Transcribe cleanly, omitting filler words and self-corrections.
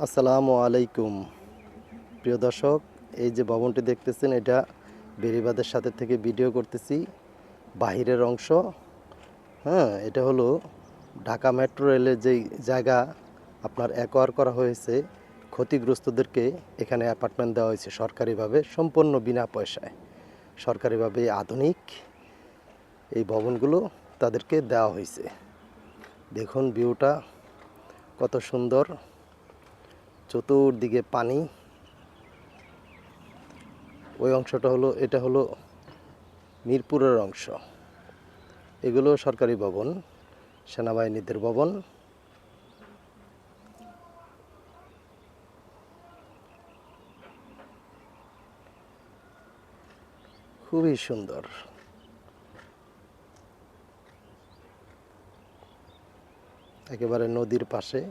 আসসালামু আলাইকুম প্রিয় দর্শক, এই যে ভবনটি দেখতেছেন এটা বেড়িবাঁধের সাথে থেকে ভিডিও করতেছি। বাহিরের অংশ, হ্যাঁ, এটা হলো ঢাকা মেট্রো রেলের যেই জায়গা আপনার অ্যাকোয়ার করা হয়েছে, ক্ষতিগ্রস্তদেরকে এখানে অ্যাপার্টমেন্ট দেওয়া হয়েছে সরকারিভাবে, সম্পূর্ণ বিনা পয়সায়। সরকারিভাবে আধুনিক এই ভবনগুলো তাদেরকে দেওয়া হয়েছে। দেখুন ভিউটা কত সুন্দর, চতুর্দিকে পানি। ওই অংশটা হলো, এটা হলো মিরপুরের অংশ। এগুলো সরকারি ভবন, সেনাবাহিনীদের ভবন। খুবই সুন্দর। একেবারে নদীর পাশে।